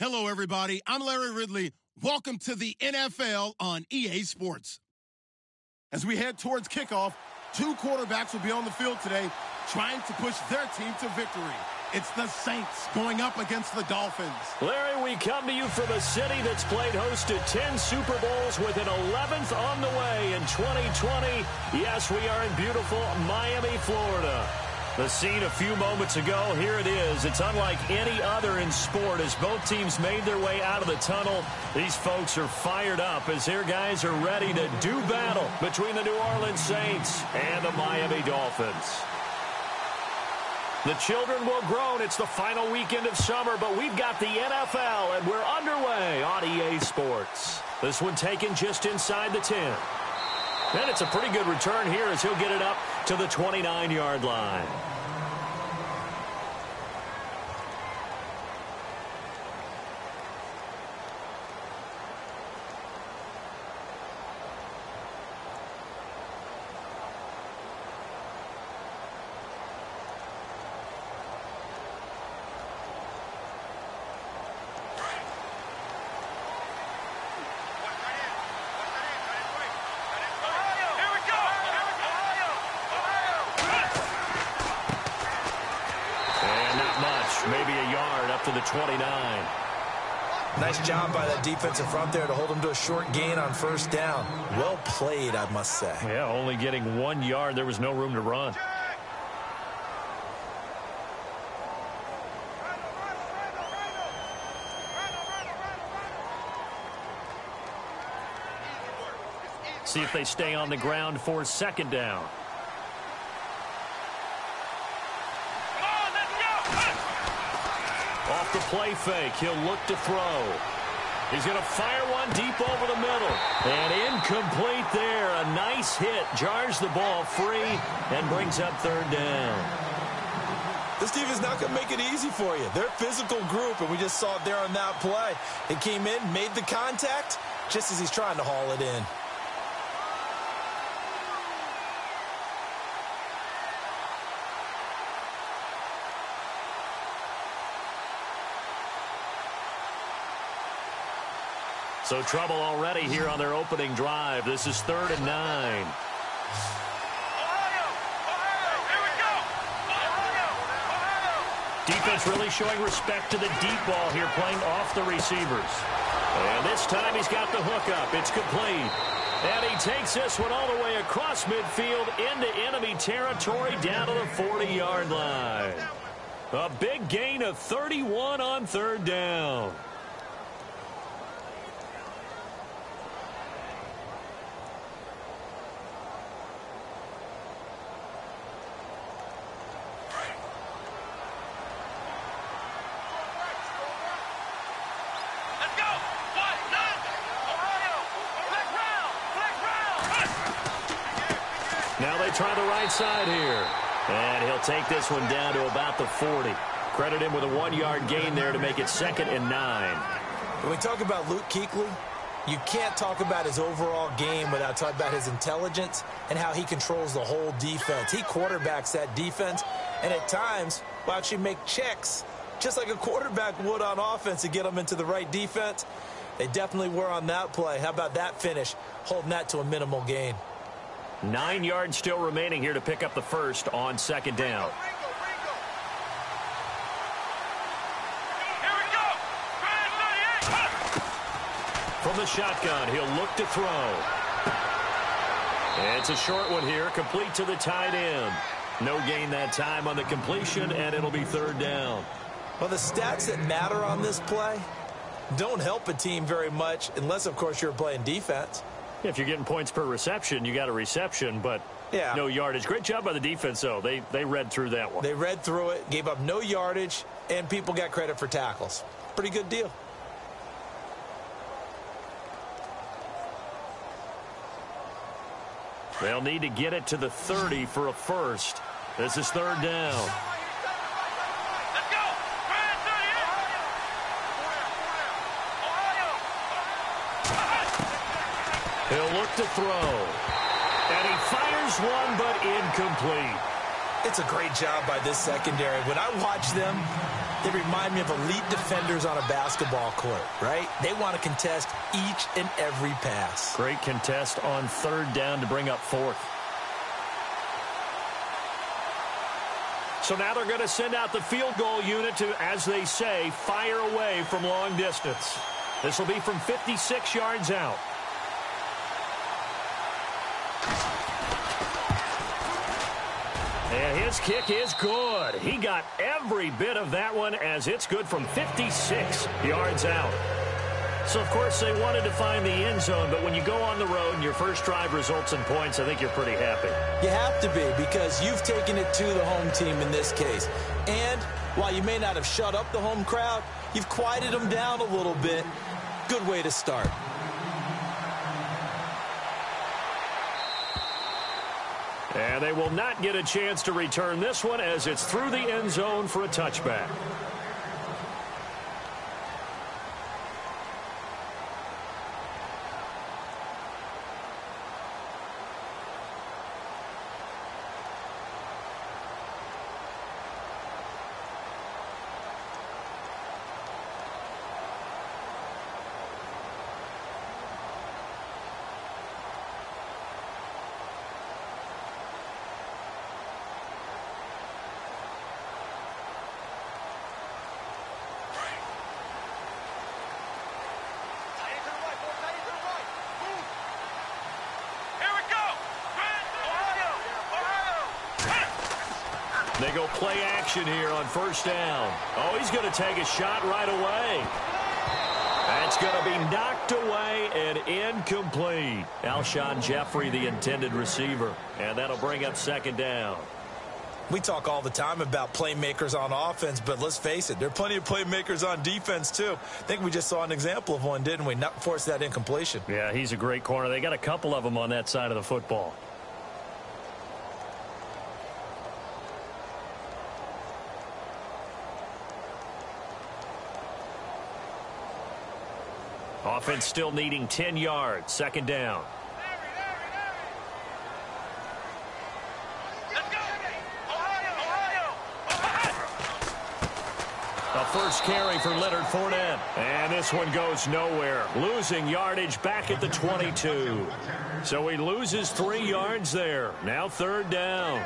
Hello, everybody. I'm Larry Ridley. Welcome to the NFL on EA Sports. As we head towards kickoff, two quarterbacks will be on the field today trying to push their team to victory. It's the Saints going up against the Dolphins. Larry, we come to you from a city that's played host to 10 Super Bowls with an 11th on the way in 2020. Yes, we are in beautiful Miami, Florida. The scene a few moments ago, here it is. It's unlike any other in sport as both teams made their way out of the tunnel. These folks are fired up as their guys are ready to do battle between the New Orleans Saints and the Miami Dolphins. The children will groan. It's the final weekend of summer, but we've got the NFL, and we're underway on EA Sports. This one taken just inside the 10. And it's a pretty good return here as he'll get it up to the 29-yard line. Maybe a yard up to the 29. Nice job by that defensive front there to hold him to a short gain on first down. Well played, I must say. Yeah, only getting 1 yard. There was no room to run. See if they stay on the ground for second down. Off the play fake, he'll look to throw. He's going to fire one deep over the middle. And incomplete there. A nice hit. Jars the ball free and brings up third down. This team is not going to make it easy for you. They're a physical group, and we just saw it there on that play. It came in, made the contact, just as he's trying to haul it in. So trouble already here on their opening drive. This is 3rd and 9. Defense really showing respect to the deep ball here, playing off the receivers. And this time he's got the hook up. It's complete. And he takes this one all the way across midfield into enemy territory down to the 40-yard line. A big gain of 31 on third down. Now they try the right side here. And he'll take this one down to about the 40. Credit him with a 1-yard gain there to make it 2nd and 9. When we talk about Luke Kuechly, you can't talk about his overall game without talking about his intelligence and how he controls the whole defense. He quarterbacks that defense, and at times will actually make checks, just like a quarterback would on offense to get them into the right defense. They definitely were on that play. How about that finish, holding that to a minimal gain? 9 yards still remaining here to pick up the first on second down. From the shotgun, he'll look to throw. It's a short one here, complete to the tight end. No gain that time on the completion, and it'll be third down. Well, the stats that matter on this play don't help a team very much unless, of course, you're playing defense. If you're getting points per reception, you got a reception, but no yardage. Great job by the defense, though. They read through that one. They read through it, gave up no yardage, and people got credit for tackles. Pretty good deal. They'll need to get it to the 30 for a first. This is third down. He'll look to throw. And he fires one, but incomplete. It's a great job by this secondary. When I watch them, They remind me of elite defenders on a basketball court, right? They want to contest each and every pass. Great contest on third down to bring up fourth. So now they're going to send out the field goal unit to, as they say, fire away from long distance. This will be from 56 yards out. And his kick is good. He got every bit of that one as it's good from 56 yards out. So, of course, they wanted to find the end zone, but when you go on the road and your first drive results in points, I think you're pretty happy. You have to be, because you've taken it to the home team in this case. And while you may not have shut up the home crowd, you've quieted them down a little bit. Good way to start. And they will not get a chance to return this one as it's through the end zone for a touchback. They go play action here on first down. Oh, he's going to take a shot right away. That's going to be knocked away and incomplete. Alshon Jeffrey, the intended receiver. And that'll bring up second down. We talk all the time about playmakers on offense, but let's face it, there are plenty of playmakers on defense, too. I think we just saw an example of one, didn't we? Not force that incompletion. Yeah, he's a great corner. They got a couple of them on that side of the football. Offense still needing 10 yards. Second down. A first carry for Leonard Fournette. And this one goes nowhere. Losing yardage back at the 22. So he loses 3 yards there. Now third down.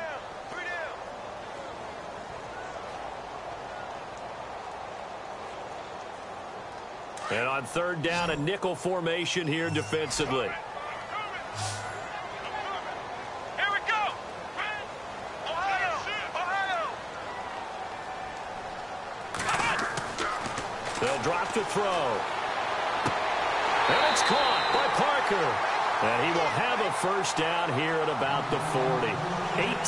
And on third down, a nickel formation here defensively. Here we go. Ohio. They'll drop to throw. And it's caught by Parker. And he will have a first down here at about the 40.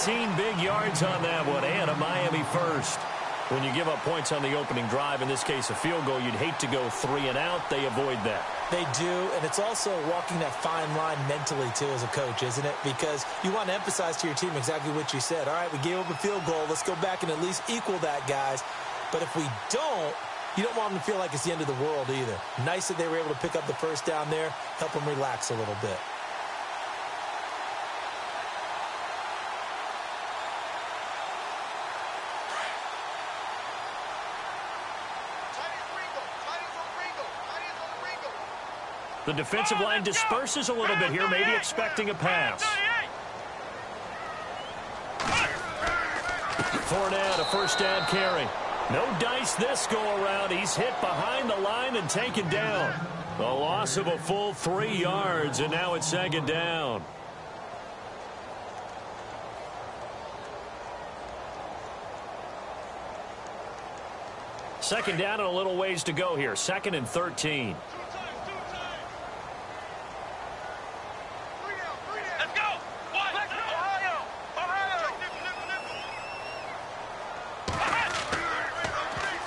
18 big yards on that one, and a Miami first. When you give up points on the opening drive, in this case a field goal, you'd hate to go 3 and out. They avoid that. They do, and it's also walking that fine line mentally, too, as a coach, isn't it? Because you want to emphasize to your team exactly what you said. All right, we gave up a field goal. Let's go back and at least equal that, guys. But if we don't, you don't want them to feel like it's the end of the world either. Nice that they were able to pick up the first down there, help them relax a little bit. The defensive line disperses a little bit here, maybe expecting a pass. Fournette, a first down carry. No dice this go-around. He's hit behind the line and taken down. A loss of a full 3 yards, and now it's second down. Second down and a little ways to go here. 2nd and 13.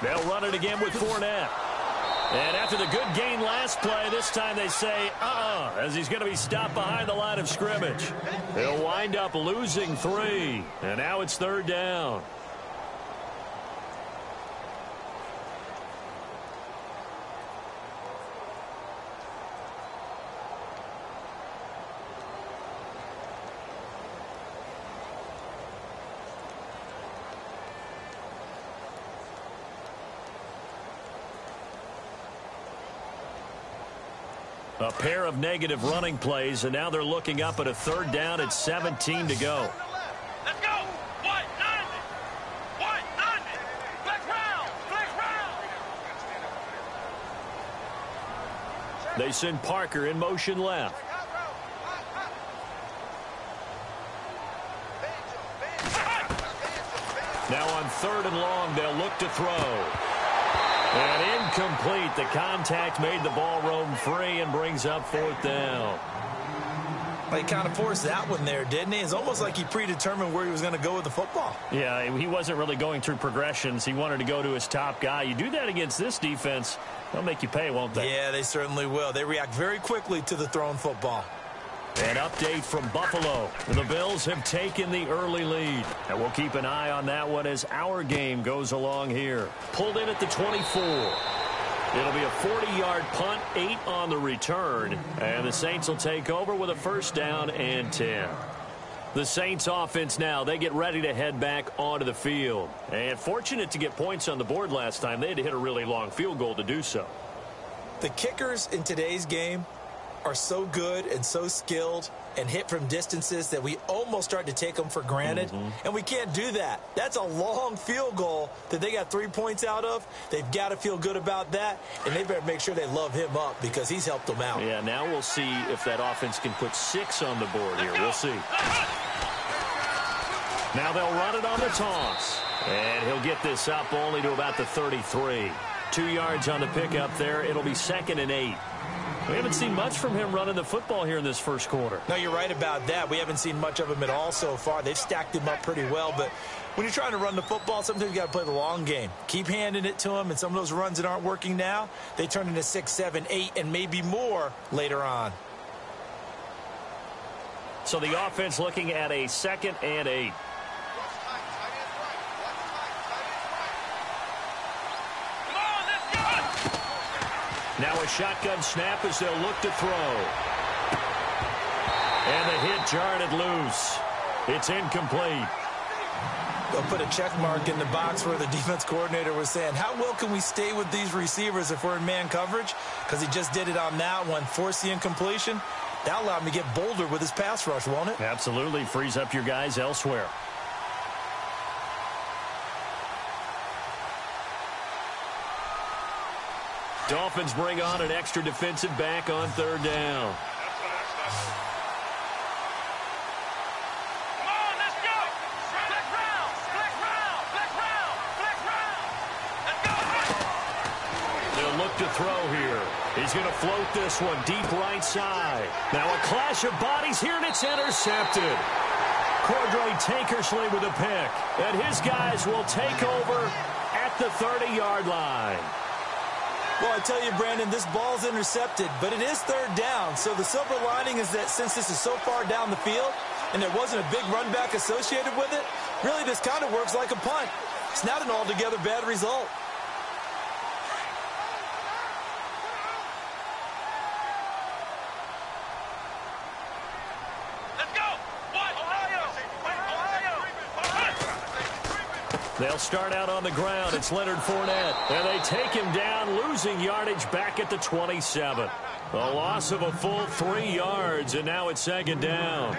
They'll run it again with Fournette. And after the good gain last play, this time they say, as he's going to be stopped behind the line of scrimmage. They'll wind up losing 3. And now it's third down. A pair of negative running plays, and now they're looking up at a third down at 17 to go. Let's go. White 90. White 90. Flex round. Flex round. They send Parker in motion left. Now on 3rd and long, they'll look to throw. And incomplete. The contact made the ball roam free and brings up 4th down. Well, he kind of forced that one there, didn't he? It's almost like he predetermined where he was going to go with the football. Yeah, he wasn't really going through progressions. He wanted to go to his top guy. You do that against this defense, they'll make you pay, won't they? Yeah, they certainly will. They react very quickly to the thrown football. An update from Buffalo. The Bills have taken the early lead. And we'll keep an eye on that one as our game goes along here. Pulled in at the 24. It'll be a 40-yard punt, 8 on the return. And the Saints will take over with a 1st down and 10. The Saints offense now, they get ready to head back onto the field. And fortunate to get points on the board last time. They had to hit a really long field goal to do so. The kickers in today's game are so good and so skilled and hit from distances that we almost start to take them for granted. And we can't do that. That's a long field goal that they got 3 points out of. They've got to feel good about that, and they better make sure they love him up because he's helped them out. Yeah, now we'll see if that offense can put 6 on the board here. We'll see. Now they'll run it on the toss. And he'll get this up only to about the 33. 2 yards on the pickup there. It'll be 2nd and 8. We haven't seen much from him running the football here in this first quarter. No, you're right about that. We haven't seen much of him at all so far. They've stacked him up pretty well, but when you're trying to run the football, sometimes you got to play the long game. Keep handing it to him, and some of those runs that aren't working now, they turn into 6, 7, 8, and maybe more later on. So the offense looking at a 2nd and 8. Now a shotgun snap as they'll look to throw. And the hit jarred it loose. It's incomplete. They'll put a check mark in the box where the defense coordinator was saying, how well can we stay with these receivers if we're in man coverage? Because he just did it on that one, forced the incompletion. That'll allow him to get bolder with his pass rush, won't it? Absolutely. Frees up your guys elsewhere. Dolphins bring on an extra defensive back on 3rd down. Come on, let's go. Flex round. Flex round. Flex round. Flex round. Let's go. They'll look to throw here. He's going to float this one deep right side. Now a clash of bodies here, and it's intercepted. Cordray Tankersley with a pick. And his guys will take over at the 30-yard line. Well, I tell you, Brandon, this ball's intercepted, but it is 3rd down. So the silver lining is that since this is so far down the field and there wasn't a big run back associated with it, really this kind of works like a punt. It's not an altogether bad result. Let's go. What? Ohio. They'll start out on the ground. It's Leonard Fournette. And they take him down, losing yardage back at the 27. A loss of a full 3 yards, and now it's 2nd down.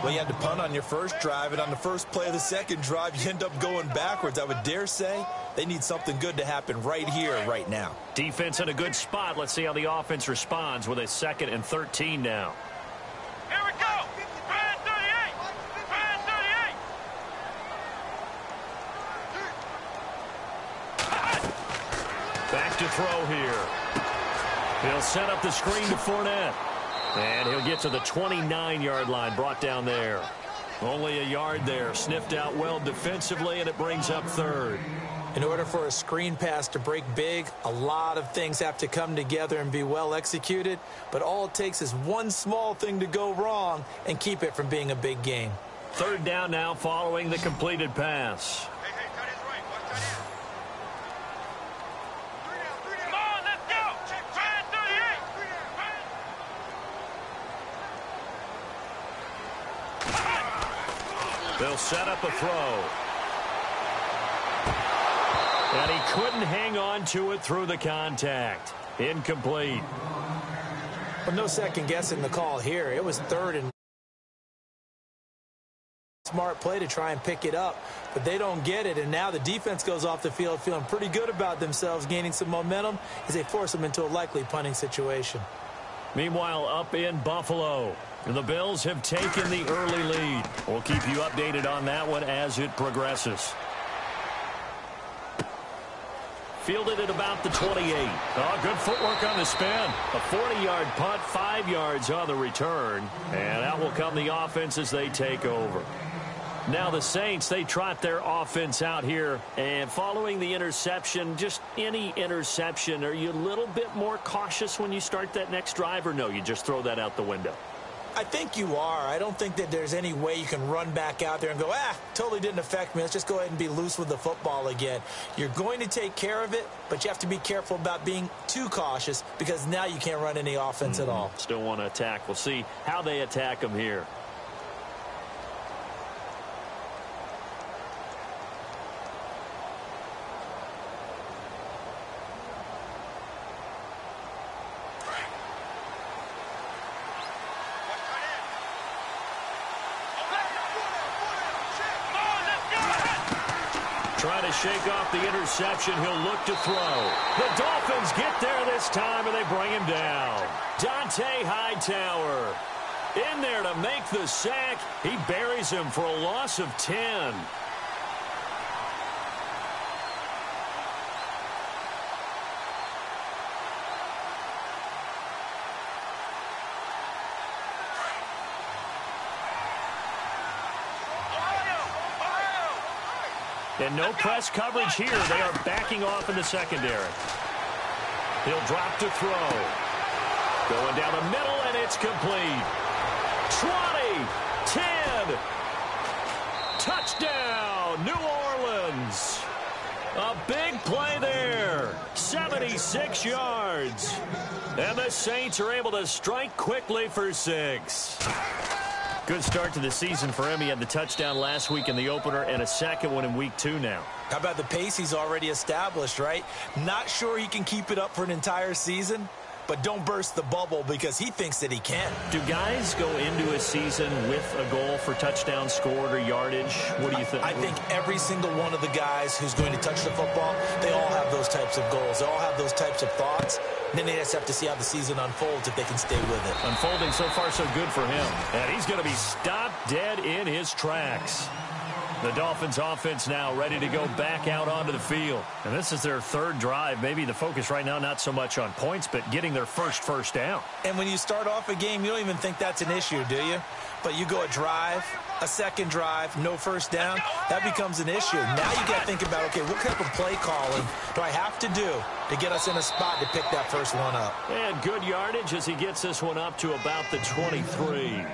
Well, you had to punt on your first drive, and on the first play of the second drive, you end up going backwards. I would dare say they need something good to happen right here, right now. Defense in a good spot. Let's see how the offense responds with a 2nd and 13 now. Here we go. Brand 38. Brand 38. Back to throw here. He'll set up the screen to Fournette. And he'll get to the 29-yard line, brought down there. Only a yard there, sniffed out well defensively, and it brings up 3rd. In order for a screen pass to break big, a lot of things have to come together and be well executed, but all it takes is one small thing to go wrong and keep it from being a big gain. 3rd down now following the completed pass. They'll set up a throw. And he couldn't hang on to it through the contact. Incomplete. Well, no second guessing the call here. It was third and smart play to try and pick it up, but they don't get it, and now the defense goes off the field feeling pretty good about themselves, gaining some momentum as they force them into a likely punting situation. Meanwhile, up in Buffalo, the Bills have taken the early lead. We'll keep you updated on that one as it progresses. Fielded at about the 28. Oh, good footwork on the spin. A 40-yard punt, 5 yards on the return, and out will come the offense as they take over. Now the Saints, they trot their offense out here, and following the interception, just any interception, are you a little bit more cautious when you start that next drive, or no, you just throw that out the window? I think you are. I don't think that there's any way you can run back out there and go, totally didn't affect me. Let's just go ahead and be loose with the football again. You're going to take care of it, but you have to be careful about being too cautious because now you can't run any offense at all. Still want to attack. We'll see how they attack them here. Trying to shake off the interception. He'll look to throw. The Dolphins get there this time, and they bring him down. Dante Hightower in there to make the sack. He buries him for a loss of 10. And no press coverage here. They are backing off in the secondary. He'll drop to throw. Going down the middle, and it's complete. 20, 10. Touchdown, New Orleans. A big play there. 76 yards. And the Saints are able to strike quickly for 6. Good start to the season for him. He had the touchdown last week in the opener and a second one in week 2 now. How about the pace he's already established, right? Not sure he can keep it up for an entire season, but don't burst the bubble because he thinks that he can. Do guys go into a season with a goal for touchdowns scored or yardage? What do you think? I think every single one of the guys who's going to touch the football, they all have those types of goals. They all have those types of thoughts. And then they just have to see how the season unfolds if they can stay with it. Unfolding so far so good for him. And he's going to be stopped dead in his tracks. The Dolphins offense now ready to go back out onto the field. And this is their third drive. Maybe the focus right now not so much on points, but getting their first down. And when you start off a game, you don't even think that's an issue, do you? But you go a drive, a second drive, no first down, that becomes an issue. Now you got to think about, okay, what type of play calling do I have to do to get us in a spot to pick that first one up? And good yardage as he gets this one up to about the 23.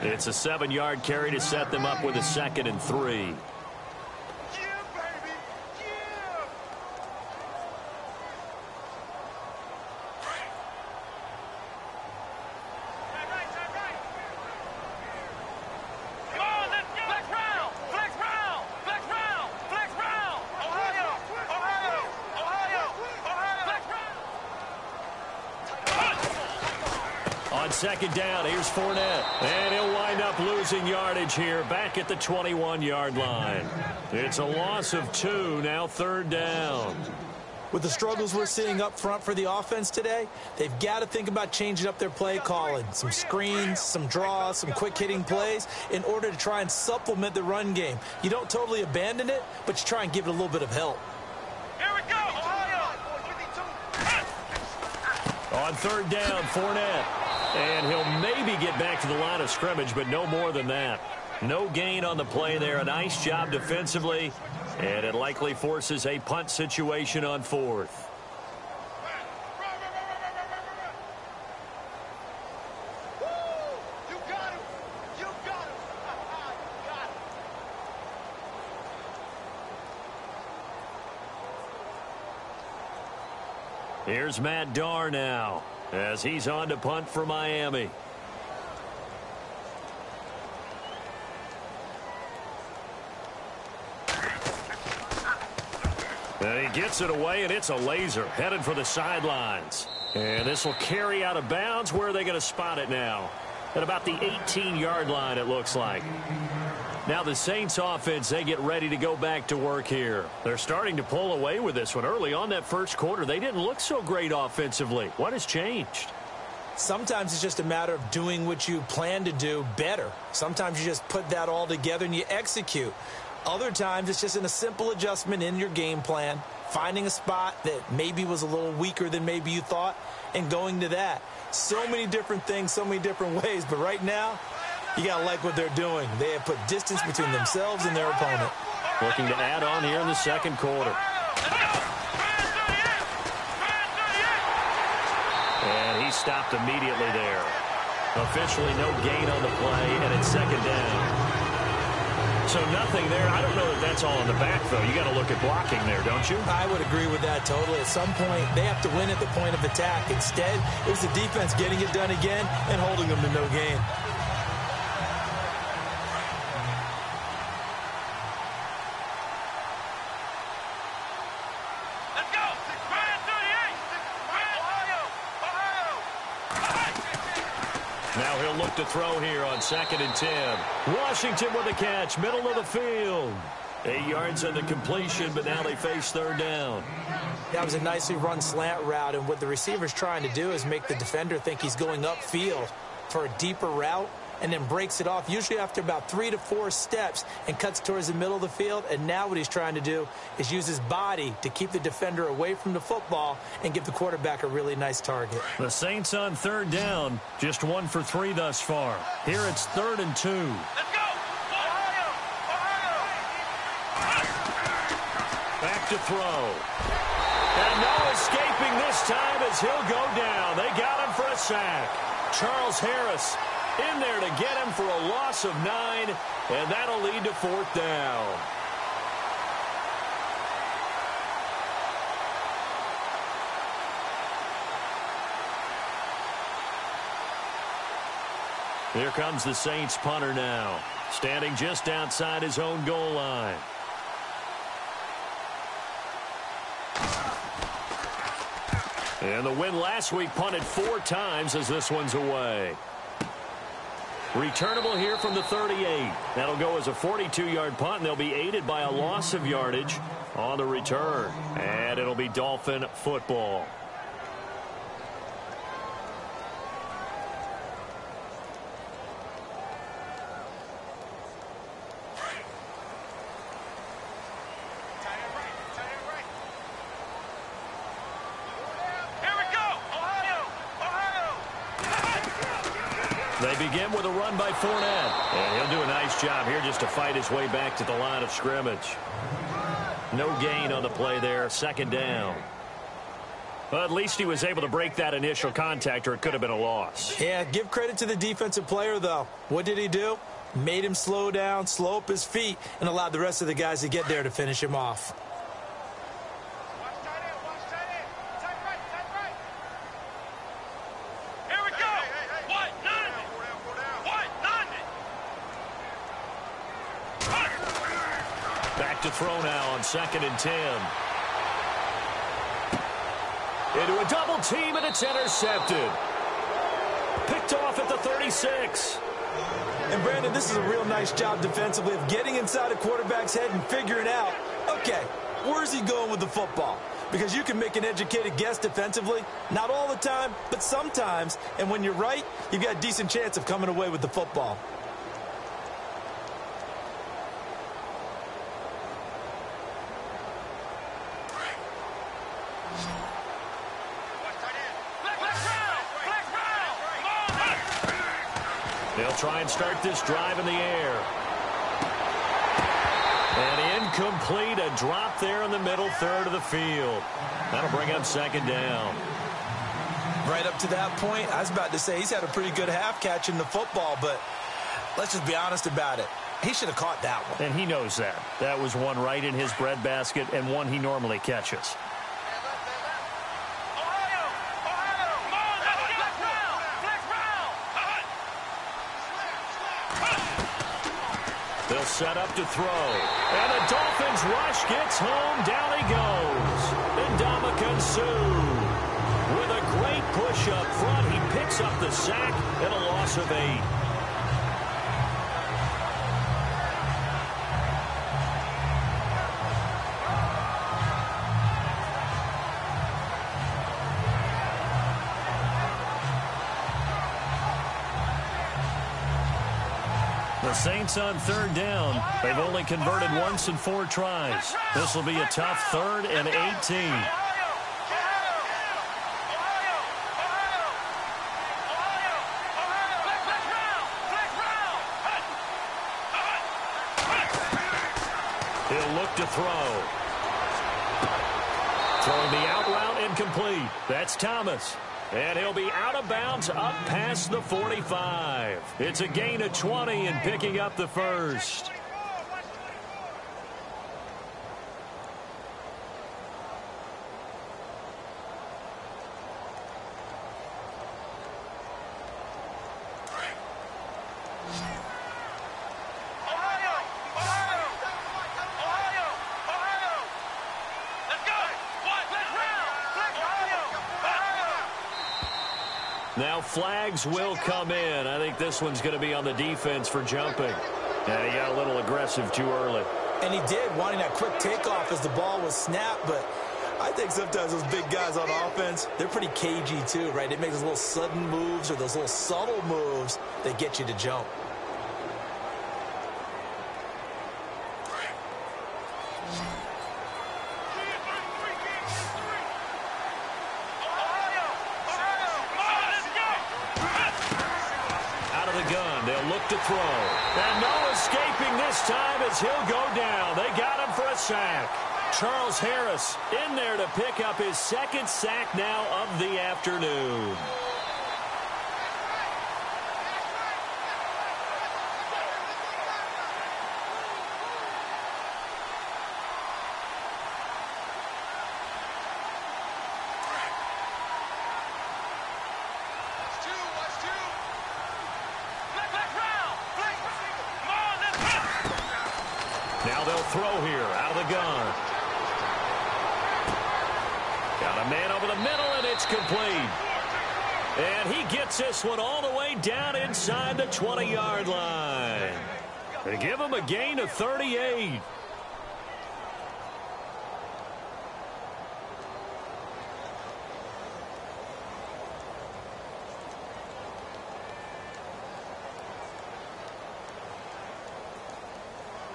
It's a 7-yard carry to set them up with a 2nd and 3. On 2nd down, here's Fournette. And he'll wind up losing yardage here back at the 21-yard line. It's a loss of 2, now 3rd down. With the struggles we're seeing up front for the offense today, they've got to think about changing up their play calling. Some screens, some draws, some quick-hitting plays in order to try and supplement the run game. You don't totally abandon it, but you try and give it a little bit of help. Here we go, Ohio! On 3rd down, Fournette. And he'll maybe get back to the line of scrimmage, but no more than that. No gain on the play there. A nice job defensively. And it likely forces a punt situation on 4th. Here's Matt Darr now as he's on to punt for Miami. And he gets it away, and it's a laser headed for the sidelines. And this will carry out of bounds. Where are they going to spot it now? At about the 18-yard line, it looks like. Now the Saints offense, they get ready to go back to work here. They're starting to pull away with this one. Early on that first quarter, they didn't look so great offensively. What has changed? Sometimes it's just a matter of doing what you plan to do better. Sometimes you just put that all together and you execute. Other times it's just in a simple adjustment in your game plan, finding a spot that maybe was a little weaker than maybe you thought, and going to that. So many different things, so many different ways, but right now, you got to like what they're doing. They have put distance between themselves and their opponent. Looking to add on here in the second quarter. And he stopped immediately there. Officially no gain on the play, and it's second down. So nothing there. I don't know that that's all in the back, though. You got to look at blocking there, don't you? I would agree with that totally. At some point, they have to win at the point of attack. Instead, it was the defense getting it done again and holding them to no gain. Now he'll look to throw here on 2nd and 10. Washington with a catch, middle of the field. 8 yards on the completion, but now they face third down. That was a nicely run slant route, and what the receiver's trying to do is make the defender think he's going upfield for a deeper route, and then breaks it off, usually after about 3 to 4 steps, and cuts towards the middle of the field. And now what he's trying to do is use his body to keep the defender away from the football and give the quarterback a really nice target. The Saints on third down, just 1 for 3 thus far. Here it's 3rd and 2. Let's go! Ohio! Back to throw. And no escaping this time as he'll go down. They got him for a sack. Charles Harris in there to get him for a loss of 9, and that'll lead to 4th down. Here comes the Saints punter now, standing just outside his own goal line. And the win last week punted 4 times as this one's away. Returnable here from the 38. That'll go as a 42-yard punt, and they'll be aided by a loss of yardage on the return. And it'll be Dolphin football. They begin with a run by Fournette. And he'll do a nice job here just to fight his way back to the line of scrimmage. No gain on the play there. 2nd down. Well, at least he was able to break that initial contact, or it could have been a loss. Yeah, give credit to the defensive player, though. What did he do? Made him slow down, slow up his feet, and allowed the rest of the guys to get there to finish him off. To throw now on 2nd and 10. Into a double team, and it's intercepted. Picked off at the 36. And Brandon, this is a real nice job defensively of getting inside a quarterback's head and figuring out, okay, where's he going with the football? Because you can make an educated guess defensively, not all the time, but sometimes. And when you're right, you've got a decent chance of coming away with the football. They'll try and start this drive in the air. And incomplete, a drop there in the middle third of the field. That'll bring up 2nd down. Right up to that point, I was about to say he's had a pretty good half catching the football, but let's just be honest about it. He should have caught that one. And he knows that. That was one right in his breadbasket and one he normally catches. They'll set up to throw. And the Dolphins rush gets home. Down he goes. And Ndamukong Suh with a great push up front. He picks up the sack and a loss of 8. The Saints on 3rd down. They've only converted once in 4 tries. This will be a tough 3rd and 18. He'll look to throw. Throwing the out route incomplete. That's Thomas. And he'll be out of bounds up past the 45. It's a gain of 20 and picking up the first. Now flags will come in. I think this one's going to be on the defense for jumping. And he got a little aggressive too early. And he did, wanting that quick takeoff as the ball was snapped. But I think sometimes those big guys on offense, they're pretty cagey too, right? They make those little sudden moves or those little subtle moves that get you to jump. To throw. And no escaping this time as he'll go down. They got him for a sack. Charles Harris in there to pick up his 2nd sack now of the afternoon. Now they'll throw here out of the gun. Got a man over the middle, and it's complete. And he gets this one all the way down inside the 20-yard line. They give him a gain of 38.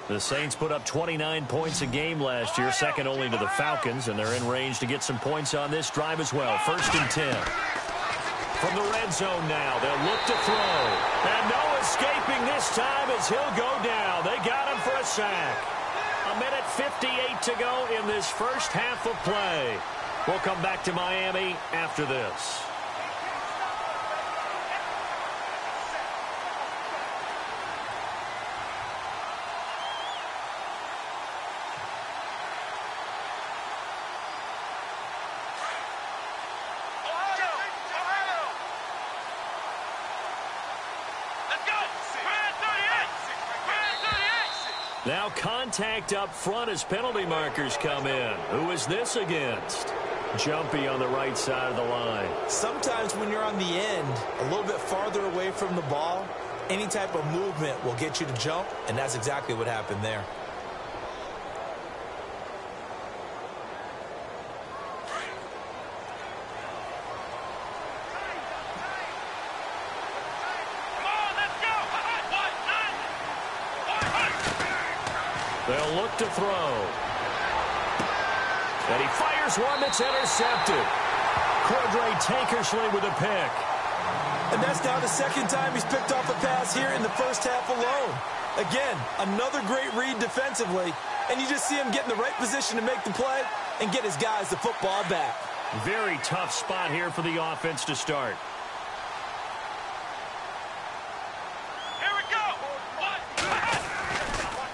The Saints put up 29 points a game last year, second only to the Falcons, and they're in range to get some points on this drive as well. 1st and 10. From the red zone now, they'll look to throw. And no escaping this time as he'll go down. They got him for a sack. 1:58 to go in this first half of play. We'll come back to Miami after this. Now contact up front as penalty markers come in. Who is this against? Jumpy on the right side of the line. Sometimes when you're on the end, a little bit farther away from the ball, any type of movement will get you to jump, and that's exactly what happened there. They'll look to throw. And he fires one that's intercepted. Cordray Tankersley with a pick. And that's now the 2nd time he's picked off a pass here in the first half alone. Again, another great read defensively. And you just see him get in the right position to make the play and get his guys the football back. Very tough spot here for the offense to start.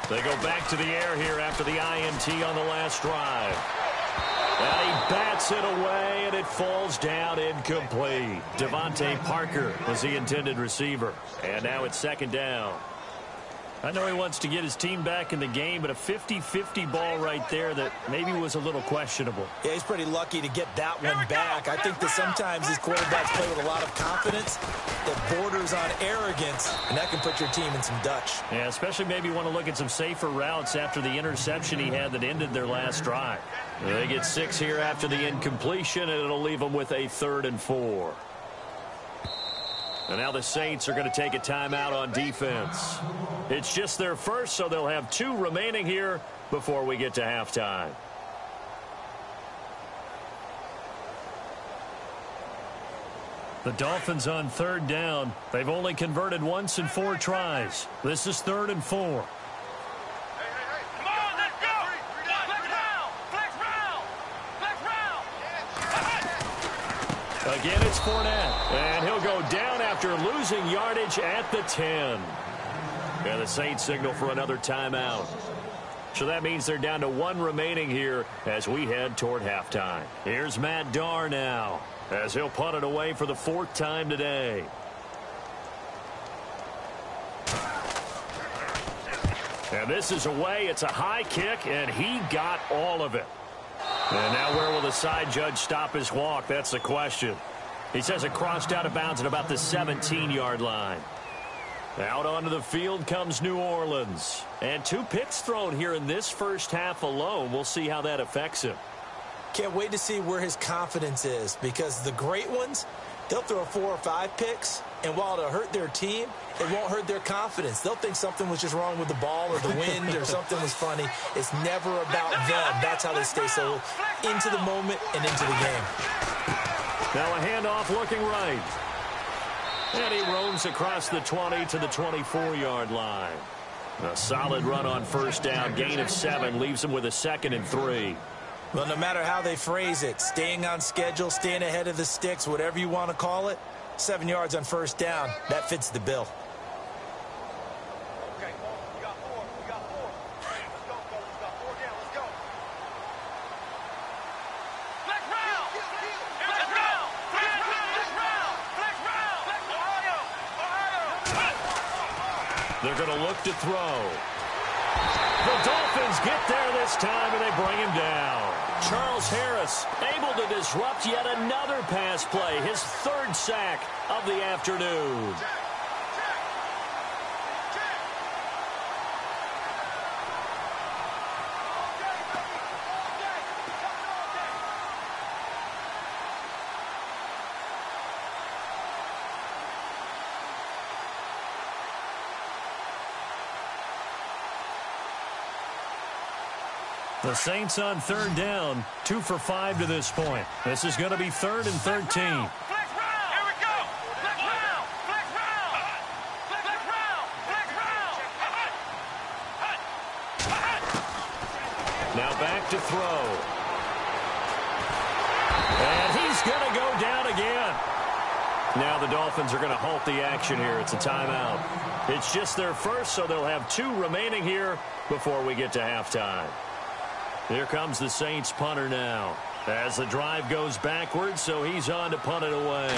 They go back to the air here after the INT on the last drive. And he bats it away, and it falls down incomplete. Devontae Parker was the intended receiver. And now it's 2nd down. I know he wants to get his team back in the game, but a 50-50 ball right there that maybe was a little questionable. Yeah, he's pretty lucky to get that one back. I think that sometimes these quarterbacks play with a lot of confidence that borders on arrogance, and that can put your team in some Dutch. Yeah, especially maybe want to look at some safer routes after the interception he had that ended their last drive. They get 6 here after the incompletion, and it'll leave them with a 3rd and 4. And now the Saints are going to take a timeout on defense. It's just their first, so they'll have 2 remaining here before we get to halftime. The Dolphins on 3rd down. They've only converted once in 4 tries. This is 3rd and 4. Again, it's Fournette, and he'll go down after losing yardage at the 10. And the Saints signal for another timeout. So that means they're down to 1 remaining here as we head toward halftime. Here's Matt Darr now as he'll punt it away for the 4th time today. And this is away. It's a high kick, and he got all of it. And now where will the side judge stop his walk? That's the question. He says it crossed out of bounds at about the 17-yard line. Out onto the field comes New Orleans. And 2 picks thrown here in this first half alone. We'll see how that affects him. Can't wait to see where his confidence is, because the great ones, they'll throw 4 or 5 picks, and while it'll hurt their team, it won't hurt their confidence. They'll think something was just wrong with the ball or the wind or something was funny. It's never about them. That's how they stay so into the moment and into the game. Now a handoff looking right. And he roams across the 20 to the 24-yard line. A solid run on 1st down. Gain of 7 leaves him with a 2nd and 3. Well, no matter how they phrase it, staying on schedule, staying ahead of the sticks, whatever you want to call it, 7 yards on 1st down, that fits the bill. Okay, we got 4. We got 4. Let's go, fellas. We got 4 down. Let's go. Flex round. Flex round. Flex round. Flex round. Ohio. They're going to look to throw. The Dolphins get there this time, and they bring him down. Charles Harris able to disrupt yet another pass play, his 3rd sack of the afternoon. The Saints on 3rd down, 2 for 5 to this point. This is going to be 3rd and 13. Flex round. Here we go. Flex round. Flex round. Flex round. Flex round. Now back to throw. And he's going to go down again. Now the Dolphins are going to halt the action here. It's a timeout. It's just their first, so they'll have 2 remaining here before we get to halftime. Here comes the Saints punter now as the drive goes backwards, so he's on to punt it away.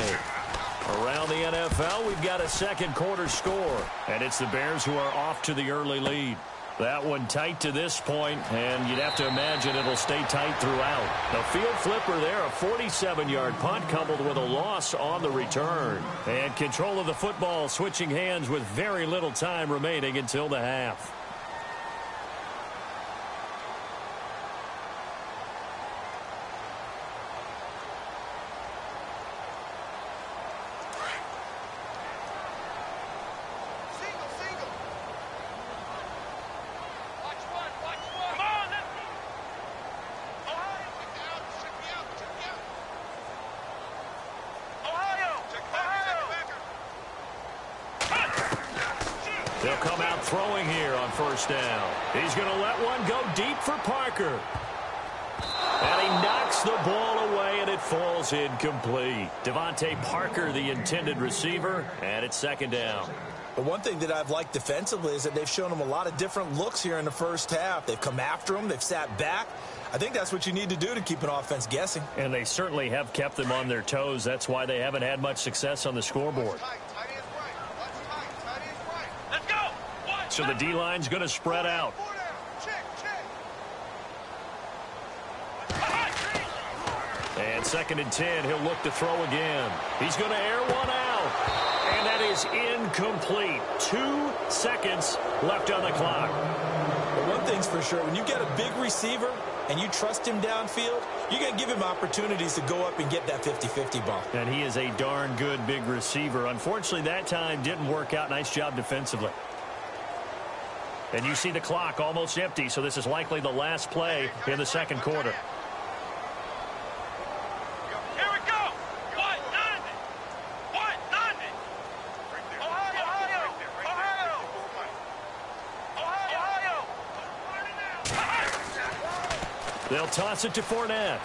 Around the NFL, we've got a 2nd quarter score, and it's the Bears who are off to the early lead. That one tight to this point, and you'd have to imagine it'll stay tight throughout. The field flipper there, a 47-yard punt coupled with a loss on the return. And control of the football switching hands with very little time remaining until the half. They'll come out throwing here on 1st down. He's going to let one go deep for Parker. And he knocks the ball away, and it falls incomplete. Devontae Parker, the intended receiver, and it's 2nd down. But one thing that I've liked defensively is that they've shown him a lot of different looks here in the first half. They've come after him. They've sat back. I think that's what you need to do to keep an offense guessing. And they certainly have kept them on their toes. That's why they haven't had much success on the scoreboard. So So the D-line's going to spread out. And 2nd and 10, he'll look to throw again. He's going to air one out. And that is incomplete. 2 seconds left on the clock. Well, one thing's for sure, when you get a big receiver and you trust him downfield, you're going to give him opportunities to go up and get that 50-50 ball. And he is a darn good big receiver. Unfortunately, that time didn't work out. Nice job defensively. And you see the clock almost empty, so this is likely the last play in the 2nd quarter. They'll toss it to Fournette.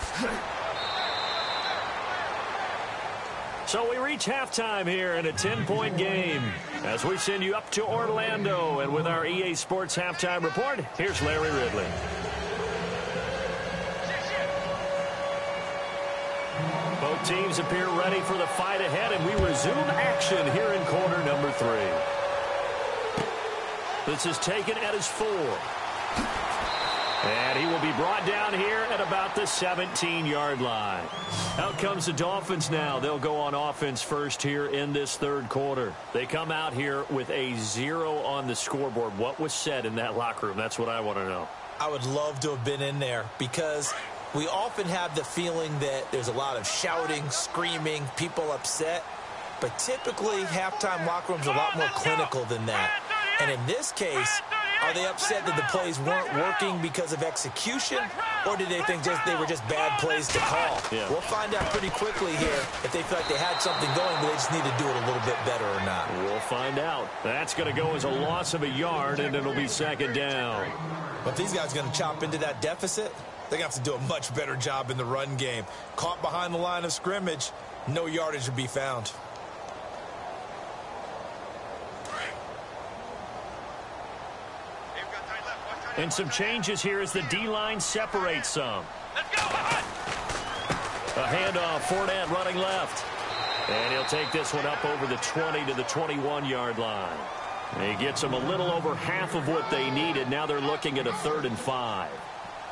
So we reach halftime here in a 10-point game as we send you up to Orlando. And with our EA Sports halftime report, here's Larry Ridley. Both teams appear ready for the fight ahead, and we resume action here in quarter number 3. This is taken at his 4. And he will be brought down here at about the 17-yard line. Out comes the Dolphins now. They'll go on offense first here in this 3rd quarter. They come out here with a 0 on the scoreboard. What was said in that locker room? That's what I want to know. I would love to have been in there because we often have the feeling that there's a lot of shouting, screaming, people upset. But typically, halftime locker rooms are a lot more clinical than that. And in this case, are they upset that the plays weren't working because of execution, or did they think they were just bad plays to call? Yeah. We'll find out pretty quickly here if they feel like they had something going, but they just need to do it a little bit better or not. We'll find out. That's going to go as a loss of a yard, and it'll be 2nd down. But if these guys are going to chop into that deficit, they're going to have to do a much better job in the run game. Caught behind the line of scrimmage, no yardage to be found. And some changes here as the D-line separates some. Let's go. A handoff, Fournette running left. And he'll take this one up over the 20 to the 21-yard line. He gets them a little over half of what they needed. Now they're looking at a 3rd and 5.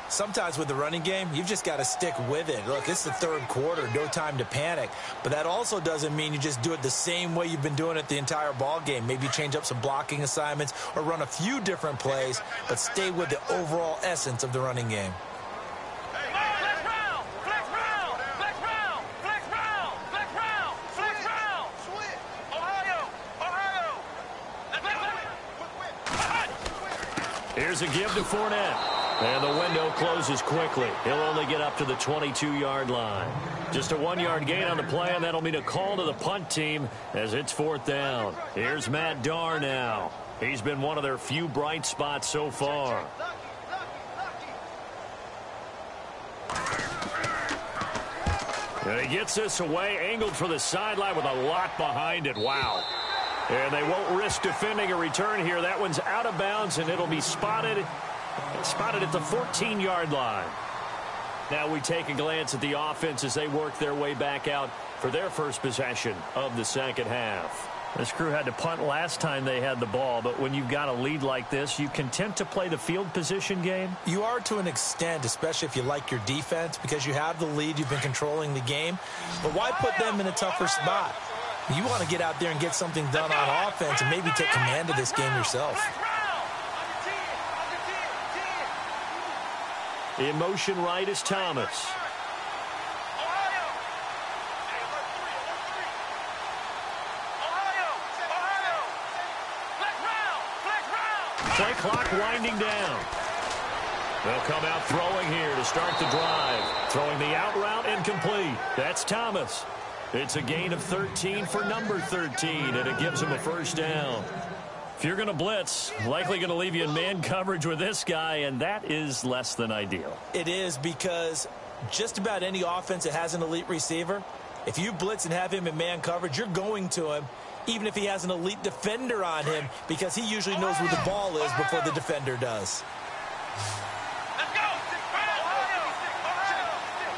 Sometimes with the running game, you've just got to stick with it. Look, it's the 3rd quarter, no time to panic. But that also doesn't mean you just do it the same way you've been doing it the entire ball game. Maybe change up some blocking assignments or run a few different plays, but stay with the overall essence of the running game. Here's a give to Fournette. And the window closes quickly. He'll only get up to the 22-yard line. Just a 1-yard gain on the play, and that'll mean a call to the punt team as it's 4th down. Here's Matt Darr now. He's been one of their few bright spots so far. And he gets this away, angled for the sideline with a lot behind it. Wow. And they won't risk defending a return here. That one's out of bounds, and it'll be spotted at the 14-yard line. Now we take a glance at the offense as they work their way back out for their first possession of the 2nd half. This crew had to punt last time they had the ball, but when you've got a lead like this, you content to play the field position game? You are to an extent, especially if you like your defense, because you have the lead, you've been controlling the game. But why put them in a tougher spot? You want to get out there and get something done on offense and maybe take command of this game yourself. In motion right is Thomas. Play clock winding down. They'll come out throwing here to start the drive. Throwing the out route incomplete. That's Thomas. It's a gain of 13 for number 13, and it gives him a 1st down. If you're going to blitz, likely going to leave you in man coverage with this guy, and that is less than ideal. It is, because just about any offense that has an elite receiver, if you blitz and have him in man coverage, you're going to him, even if he has an elite defender on him, because he usually knows where the ball is before the defender does.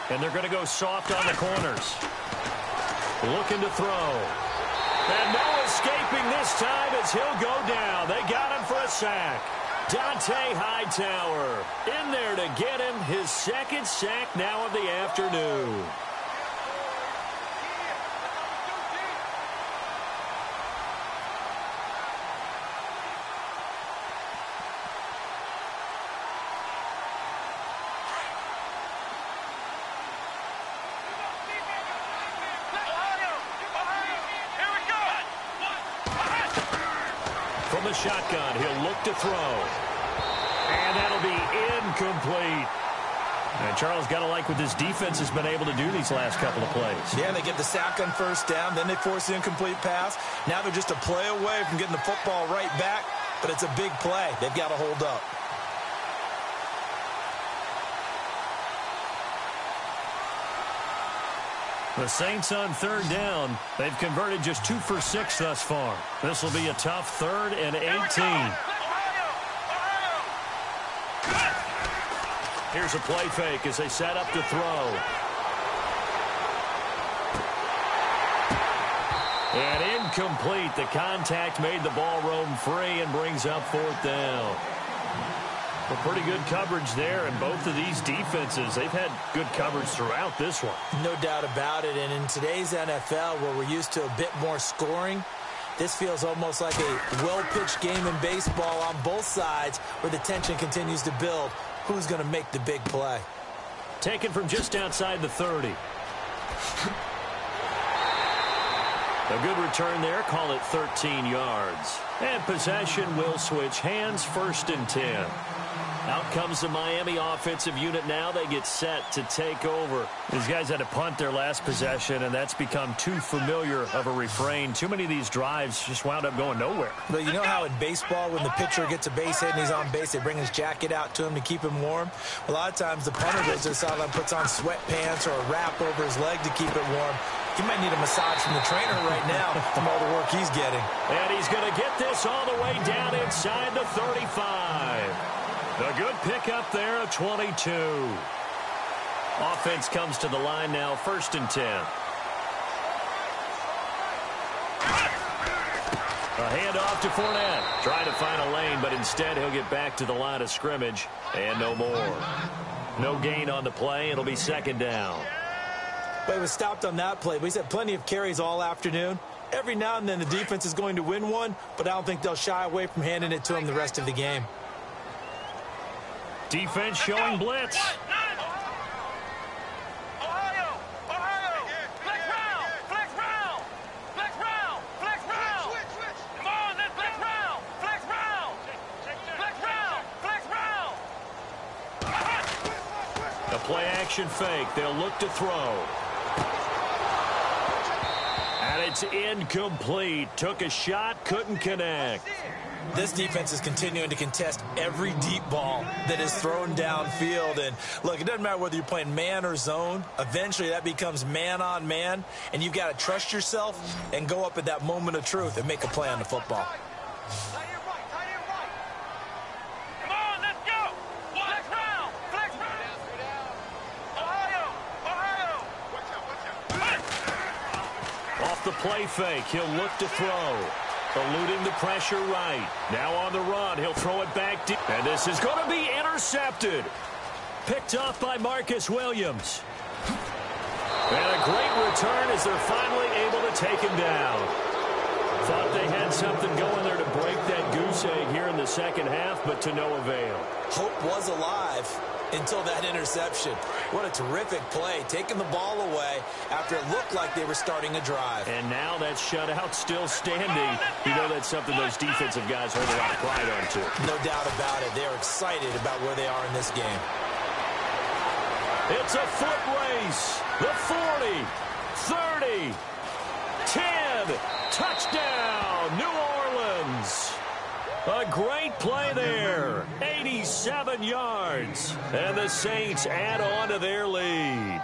And they're going to go soft on the corners. Looking to throw. And no escaping this time as he'll go down. They got him for a sack. Dante Hightower in there to get him his second sack now of the afternoon. From the shotgun, he'll look to throw. And that'll be incomplete. And Charles, got to like what this defense has been able to do these last couple of plays. Yeah, they get the sack on first down, then they force the incomplete pass. Now they're just a play away from getting the football right back, but it's a big play. They've got to hold up. The Saints on third down. They've converted just 2 for 6 thus far. This will be a tough 3rd and 18. Here's a play fake as they set up to throw. And incomplete. The contact made the ball roam free and brings up 4th down. Well, pretty good coverage there, and both of these defenses, they've had good coverage throughout this one. No doubt about it, and in today's NFL, where we're used to a bit more scoring, this feels almost like a well-pitched game in baseball on both sides where the tension continues to build. Who's going to make the big play? Taken from just outside the 30. A good return there, call it 13 yards. And possession will switch hands, 1st and 10. Out comes the Miami offensive unit now. They get set to take over. These guys had to punt their last possession, and that's become too familiar of a refrain. Too many of these drives just wound up going nowhere. But you know how in baseball, when the pitcher gets a base hit and he's on base, they bring his jacket out to him to keep him warm? A lot of times the punter goes to the sideline, puts on sweatpants or a wrap over his leg to keep it warm. He might need a massage from the trainer right now from all the work he's getting. And he's going to get this all the way down inside the 35. A good pickup there, a 22. Offense comes to the line now, 1st and 10. A handoff to Fournette. Trying to find a lane, but instead he'll get back to the line of scrimmage. And no more. No gain on the play. It'll be 2nd down. But he was stopped on that play. But he's had plenty of carries all afternoon. Every now and then the defense is going to win one, but I don't think they'll shy away from handing it to him the rest of the game. Defense showing blitz. A play-action fake. They'll look to throw. And it's incomplete. Took a shot, couldn't connect. This defense is continuing to contest every deep ball that is thrown downfield. And, look, it doesn't matter whether you're playing man or zone. Eventually, that becomes man-on-man, and you've got to trust yourself and go up at that moment of truth and make a play on the football. Come on, let's go. Flex round. Flex round. Ohio. Off the play fake, he'll look to throw. Eluding the pressure right. Now on the run. He'll throw it back deep. And this is going to be intercepted. Picked off by Marcus Williams. And a great return as they're finally able to take him down. Thought they had something going there to break that goose egg here in the second half, but to no avail. Hope was alive until that interception. What a terrific play, taking the ball away after it looked like they were starting a drive. And now that shutout still standing. You know that's something those defensive guys hold a lot of pride on, too. No doubt about it. They're excited about where they are in this game. It's a foot race. The 40, 30, 10, touchdown, New Orleans. A great play there, 87 yards, and the Saints add on to their lead.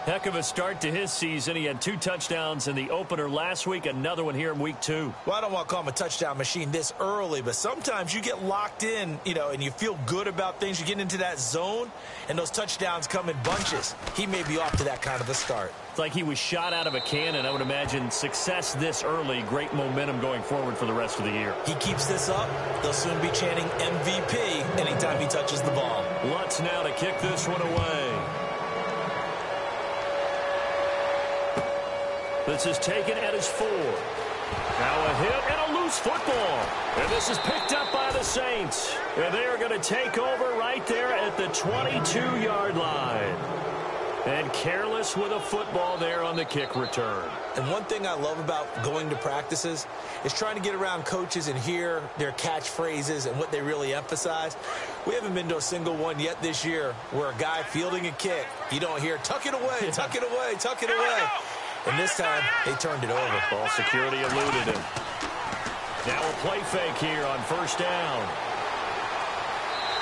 Heck of a start to his season. He had 2 touchdowns in the opener last week, another one here in week 2. Well, I don't want to call him a touchdown machine this early, but sometimes you get locked in, and you feel good about things. You get into that zone, and those touchdowns come in bunches. He may be off to that kind of a start. It's like he was shot out of a cannon. I would imagine success this early, great momentum going forward for the rest of the year. He keeps this up, they'll soon be chanting MVP anytime he touches the ball. Lutz now to kick this one away. This is taken at his 4. Now a hit and a loose football. And this is picked up by the Saints. And they are going to take over right there at the 22-yard line. And careless with a football there on the kick return. And one thing I love about going to practices is trying to get around coaches and hear their catchphrases and what they really emphasize. We haven't been to a single one yet this year where a guy fielding a kick, you don't hear, tuck it away, tuck it away, tuck it away. And this time, they turned it over. Ball security eluded him. Now a play fake here on first down.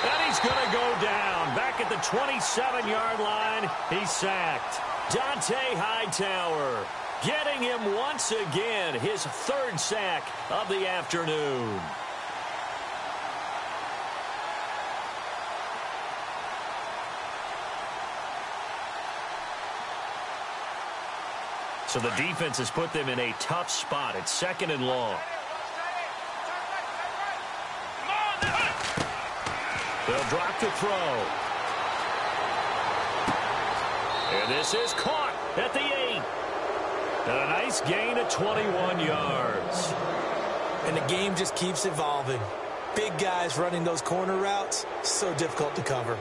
And he's going to go down. Back at the 27-yard line, he's sacked. Dante Hightower getting him once again, his 3rd sack of the afternoon. So the defense has put them in a tough spot. It's 2nd and long. They'll drop to throw. And this is caught at the 8. And a nice gain of 21 yards. And the game just keeps evolving. Big guys running those corner routes, so difficult to cover.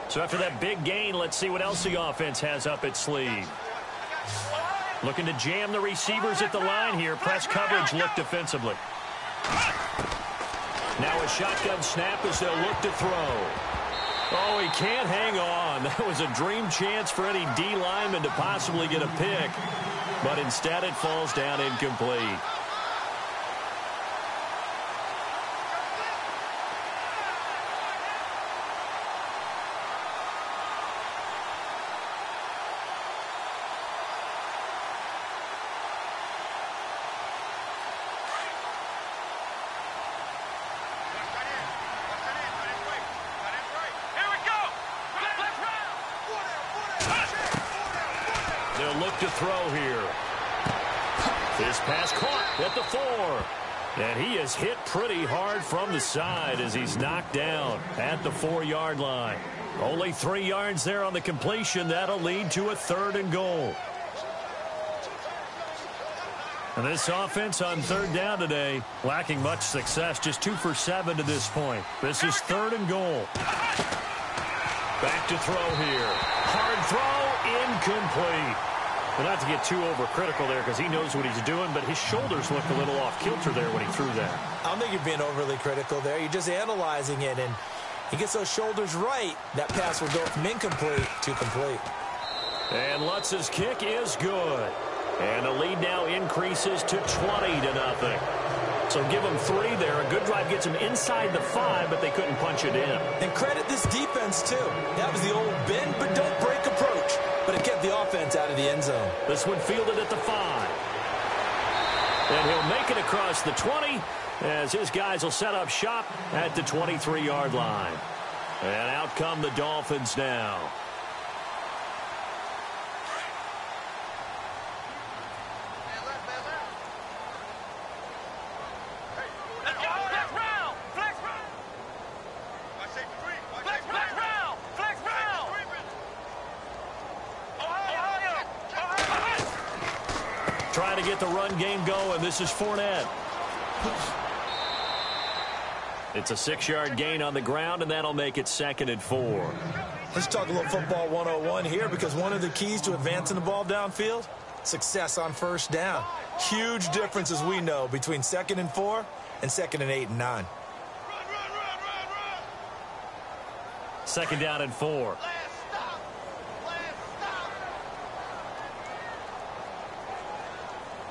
So after that big gain, let's see what else the offense has up its sleeve. Looking to jam the receivers at the line here. Press coverage look defensively. Now a shotgun snap as they'll look to throw. Oh, he can't hang on. That was a dream chance for any D lineman to possibly get a pick. But instead it falls down incomplete. They'll look to throw here. This pass caught at the 4. And he is hit pretty hard from the side as he's knocked down at the 4-yard line. Only 3 yards there on the completion. That'll lead to a 3rd and goal. And this offense on 3rd down today, lacking much success. Just 2 for 7 to this point. This is 3rd and goal. Back to throw here. Hard throw, incomplete. But not to get too overcritical there because he knows what he's doing, but his shoulders looked a little off kilter there when he threw that. I don't think you're being overly critical there. You're just analyzing it, and he gets those shoulders right. That pass will go from incomplete to complete. And Lutz's kick is good. And the lead now increases to 20-0. So give them 3 there. A good drive gets them inside the 5, but they couldn't punch it in. And credit this defense, too. That was the old bend but don't break approach. But it kept the offense out of the end zone. This one fielded at the 5. And he'll make it across the 20 as his guys will set up shop at the 23-yard line. And out come the Dolphins now. Trying to get the run game going. This is Fournette. It's a 6-yard gain on the ground, and that'll make it 2nd and 4. Let's talk a little football 101 here, because one of the keys to advancing the ball downfield, success on first down. Huge difference, as we know, between 2nd and 4 and 2nd and 8 and 9. 2nd down and 4.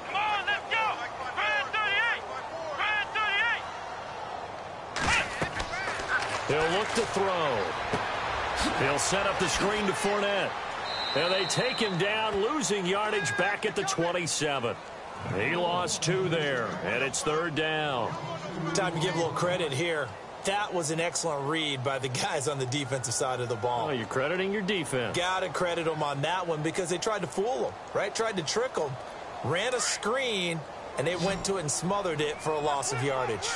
Come on, let's go! He'll look to throw. He'll set up the screen to Fournette. And they take him down, losing yardage back at the 27. He lost 2 there, and it's 3rd down. Time to give a little credit here. That was an excellent read by the guys on the defensive side of the ball. Oh, you're crediting your defense. Got to credit them on that one because they tried to fool them, right? Tried to trick them, ran a screen, and they went to it and smothered it for a loss of yardage.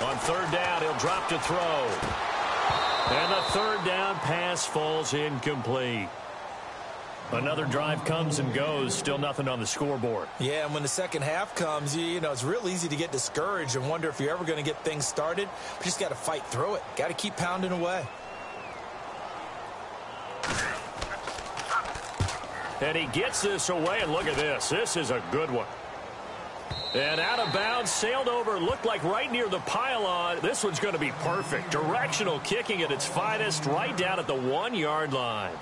On 3rd down, he'll drop to throw. And the 3rd down pass falls incomplete. Another drive comes and goes, still nothing on the scoreboard. Yeah, and when the second half comes, you know, it's real easy to get discouraged and wonder if you're ever going to get things started. But you just got to fight through it. Got to keep pounding away. And he gets this away, and look at this. This is a good one. And out of bounds, sailed over, looked like right near the pylon. This one's going to be perfect. Directional kicking at its finest, right down at the 1-yard line.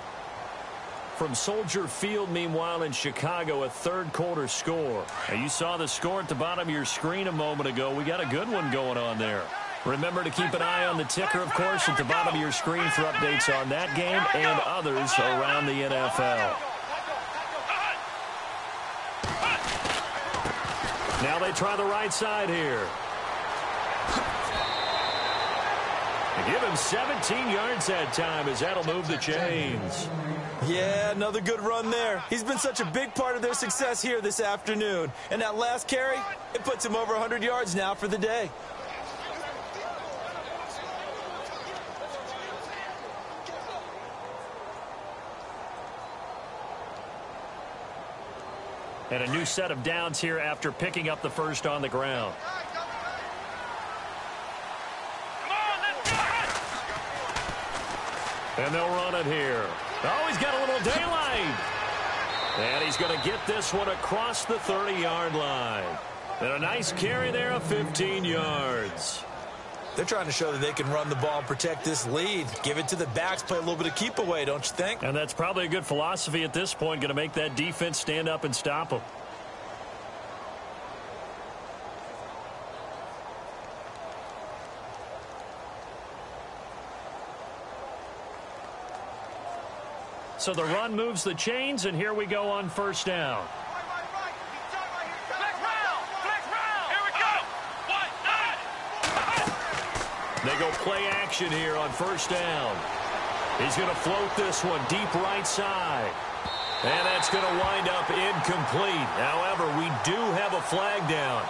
From Soldier Field, meanwhile, in Chicago, a 3rd quarter score. And you saw the score at the bottom of your screen a moment ago. We got a good one going on there. Remember to keep an eye on the ticker, of course, at the bottom of your screen for updates on that game and others around the NFL. Now they try the right side here. They give him 17 yards that time as that'll move the chains. Yeah, another good run there. He's been such a big part of their success here this afternoon. And that last carry, it puts him over 100 yards now for the day. And a new set of downs here after picking up the first on the ground. And they'll run it here. Oh, he's got a little daylight. And he's going to get this one across the 30-yard line. And a nice carry there of 15 yards. They're trying to show that they can run the ball and protect this lead. Give it to the backs, play a little bit of keep away, don't you think? And that's probably a good philosophy at this point, going to make that defense stand up and stop them. So the run moves the chains, and here we go on 1st down. They go play action here on 1st down. He's going to float this one deep right side. And that's going to wind up incomplete. However, we do have a flag down.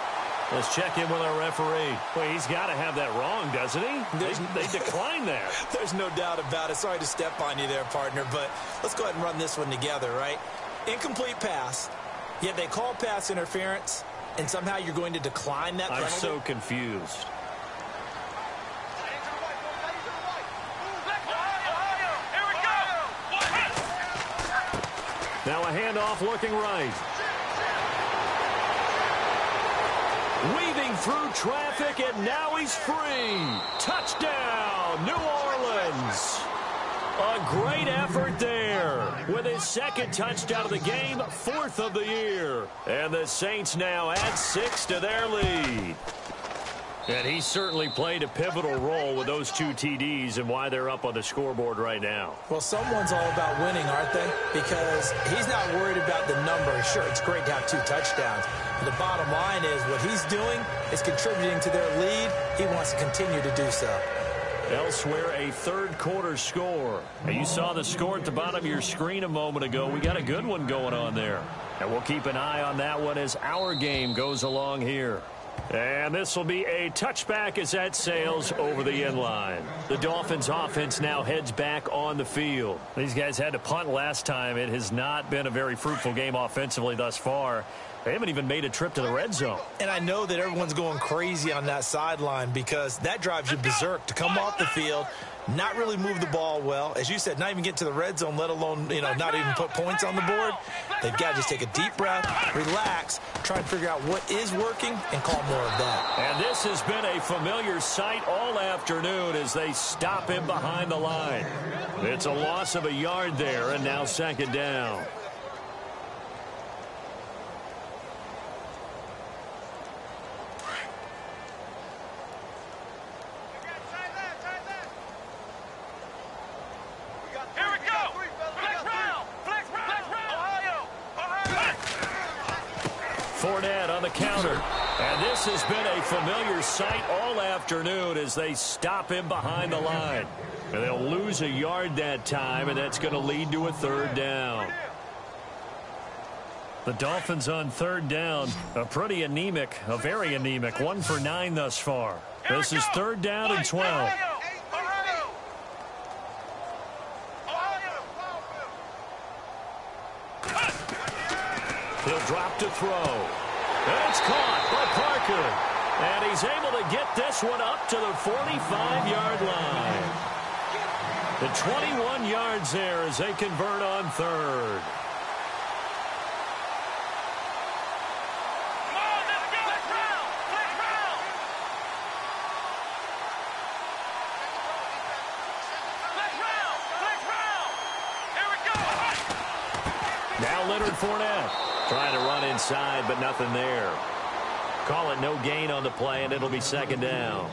Let's check in with our referee. Well, he's got to have that wrong, doesn't he? They declined that. There's no doubt about it. Sorry to step on you there, partner, but let's go ahead and run this one together, right? Incomplete pass, yet they call pass interference, and somehow you're going to decline that penalty? I'm so confused. Now a handoff looking right. Weaving through traffic, and now he's free. Touchdown, New Orleans. A great effort there. With his 2nd touchdown of the game, 4th of the year. And the Saints now add 6 to their lead. And he certainly played a pivotal role with those 2 TDs and why they're up on the scoreboard right now. Well, someone's all about winning, aren't they? Because he's not worried about the number. Sure, it's great to have 2 touchdowns. But the bottom line is what he's doing is contributing to their lead. He wants to continue to do so. Elsewhere, a 3rd quarter score. Now, you saw the score at the bottom of your screen a moment ago. We got a good one going on there. And we'll keep an eye on that one as our game goes along here. And this will be a touchback as that sails over the end line. The Dolphins offense now heads back on the field. These guys had to punt last time. It has not been a very fruitful game offensively thus far. They haven't even made a trip to the red zone. And I know that everyone's going crazy on that sideline because that drives you berserk to come off the field, not really move the ball well. As you said, not even get to the red zone, let alone, not even put points on the board. They've got to just take a deep breath, relax, try and figure out what is working, and call more of that. And this has been a familiar sight all afternoon as they stop him behind the line. It's a loss of a yard there, and now 2nd down. Fournette on the counter. And this has been a familiar sight all afternoon as they stop him behind the line. And they'll lose a yard that time, and that's going to lead to a third down. The Dolphins on third down, a very anemic, 1 for 9 thus far. This is third down and 12. He'll drop to throw. And it's caught by Parker. And he's able to get this one up to the 45-yard line. The 21 yards there as they convert on third. Now Leonard Fournette trying to run inside, but nothing there. Call it no gain on the play, and it'll be second down.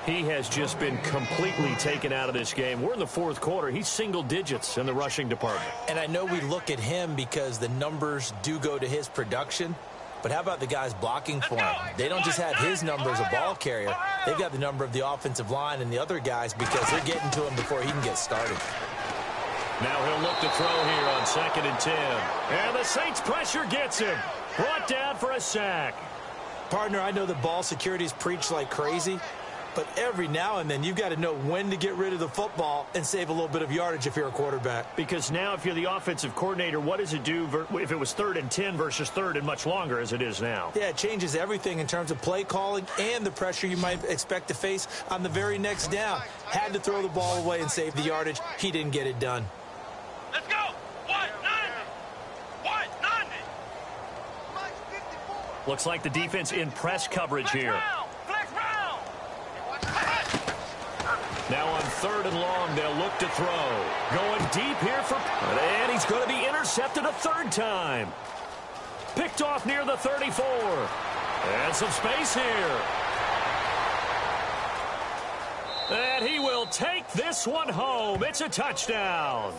He has just been completely taken out of this game. We're in the fourth quarter. He's single digits in the rushing department. And I know we look at him because the numbers do go to his production. But how about the guys blocking for him? They don't just have his number as a ball carrier. They've got the number of the offensive line and the other guys because they're getting to him before he can get started. Now he'll look to throw here on 2nd and 10. And the Saints pressure gets him. Brought down for a sack. Partner, I know the ball security is preached like crazy, but every now and then you've got to know when to get rid of the football and save a little bit of yardage if you're a quarterback. Because now if you're the offensive coordinator, what does it do if it was 3rd and 10 versus 3rd and much longer as it is now? Yeah, it changes everything in terms of play calling and the pressure you might expect to face on the very next down. Had to throw the ball away and save the yardage. He didn't get it done. Let's go. 190. Looks like the defense in press coverage here. Flex round. Now on 3rd and long, they'll look to throw. Going deep here and he's going to be intercepted a 3rd time. Picked off near the 34. And some space here. And he will take this one home. It's a touchdown.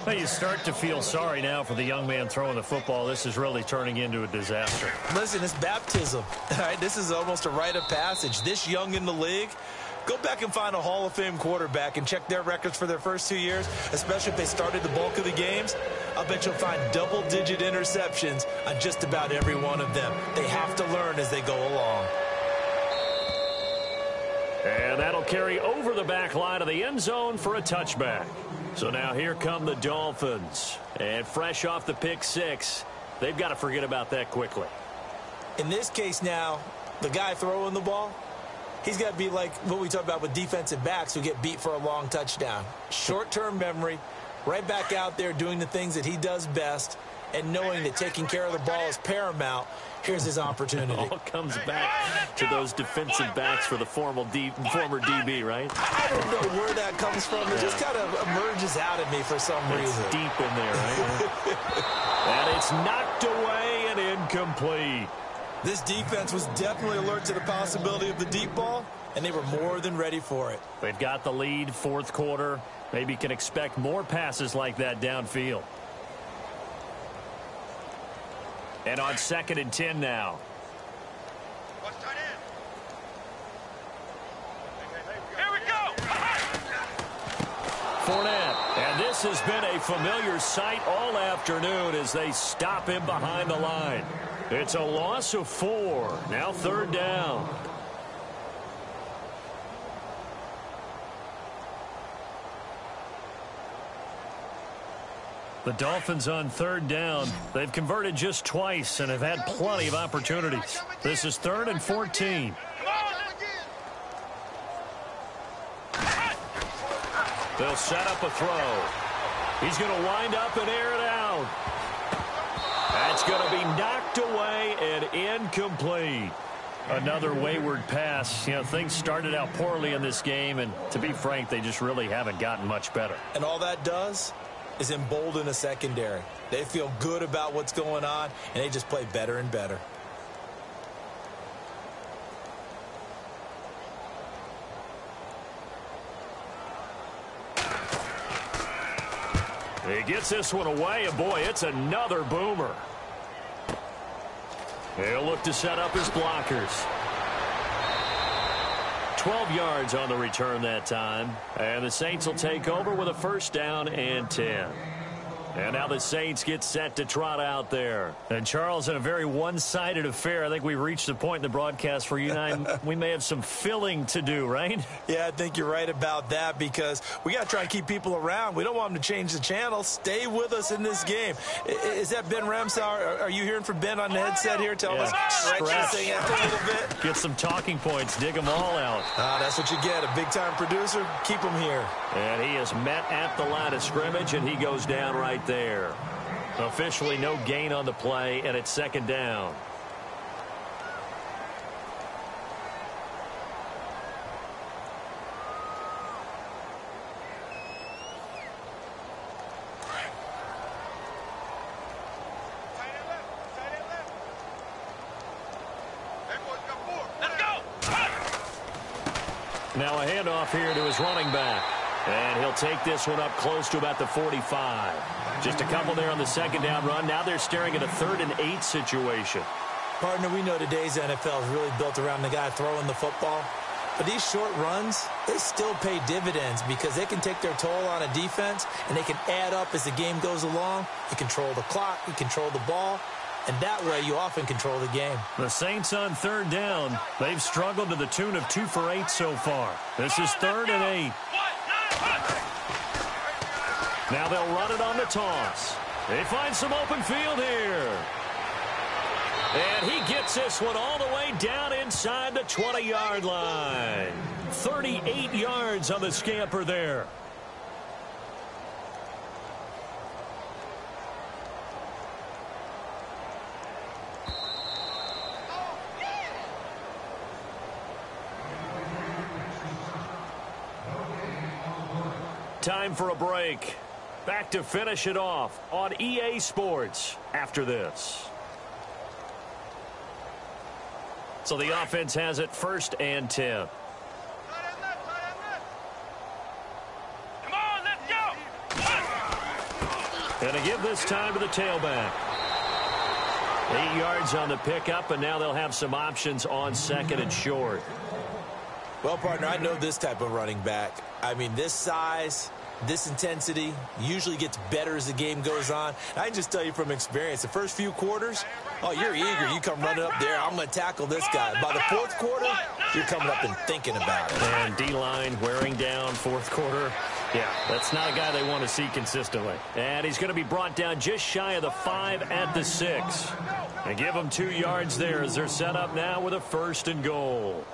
Well, you start to feel sorry now for the young man throwing the football. This is really turning into a disaster. Listen, it's baptism. All right, this is almost a rite of passage. This young in the league, go back and find a Hall of Fame quarterback and check their records for their first 2 years, especially if they started the bulk of the games. I'll bet you'll find double-digit interceptions on just about every one of them. They have to learn as they go along. And that'll carry over the back line of the end zone for a touchback. So now here come the Dolphins. And fresh off the pick six, they've got to forget about that quickly. In this case now, the guy throwing the ball, he's got to be like what we talk about with defensive backs who get beat for a long touchdown. Short-term memory, right back out there doing the things that he does best, and knowing that taking care of the ball is paramount. Here's his opportunity. It all comes back to those defensive backs for the former DB, right? I don't know where that comes from. It just kind of emerges out at me for some reason. It's deep in there, right? And it's knocked away and incomplete. This defense was definitely alert to the possibility of the deep ball, and they were more than ready for it. They've got the lead, fourth quarter. Maybe can expect more passes like that downfield. And on 2nd and 10 now. Here we go. Fournette. And this has been a familiar sight all afternoon as they stop him behind the line. It's a loss of 4. Now 3rd down. The Dolphins on 3rd down. They've converted just twice and have had plenty of opportunities. This is 3rd and 14. They'll set up a throw. He's going to wind up and air it out. That's going to be knocked away and incomplete. Another wayward pass. You know, things started out poorly in this game, and to be frank, they just really haven't gotten much better. And all that does is embolden a secondary. They feel good about what's going on, and they just play better and better. He gets this one away, and boy, it's another boomer. He'll look to set up his blockers. 12 yards on the return that time. And the Saints will take over with a first down and 10. And now the Saints get set to trot out there. And, Charles, in a very one-sided affair, I think we've reached the point in the broadcast where you and I, we may have some filling to do, right? Yeah, I think you're right about that because we got to try and keep people around. We don't want them to change the channel. Stay with us in this game. Is that Ben Ramsauer? Are you hearing from Ben on the headset here? Tell us stretch this thing out a little bit. Get some talking points. Dig them all out. That's what you get. A big-time producer. Keep them here. And he is met at the line of scrimmage, and he goes down right there. Officially no gain on the play, and it's second down. Now a handoff here to his running back. And he'll take this one up close to about the 45. Just a couple there on the second down run. Now they're staring at a 3rd and 8 situation. Partner, we know today's NFL is really built around the guy throwing the football. But these short runs, they still pay dividends because they can take their toll on a defense and they can add up as the game goes along. You control the clock, you control the ball, and that way you often control the game. The Saints on 3rd down. They've struggled to the tune of 2 for 8 so far. This is 3rd and 8. Now they'll run it on the toss. They find some open field here. And he gets this one all the way down inside the 20-yard line. 38 yards on the scamper there. Time for a break. Back to finish it off on EA Sports after this. So the offense has it 1st and 10. Come on, let's go. And to give this time to the tailback. 8 yards on the pickup, and now they'll have some options on 2nd and short. Well, partner, I know this type of running back. I mean, this size, this intensity usually gets better as the game goes on. I can just tell you from experience, the first few quarters, oh, you're eager. You come running up there, I'm going to tackle this guy. By the 4th quarter, you're coming up and thinking about it. And D-line wearing down 4th quarter. Yeah, that's not a guy they want to see consistently. And he's going to be brought down just shy of the 5 at the 6. And give them 2 yards there as they're set up now with a 1st and goal.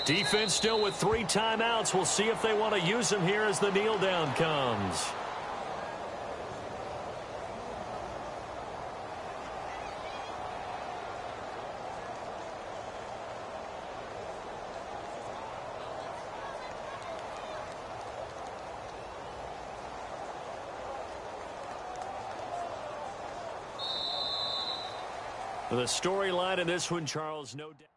Defense still with 3 timeouts. We'll see if they want to use them here as the kneel down comes. The storyline in this one, Charles, no doubt.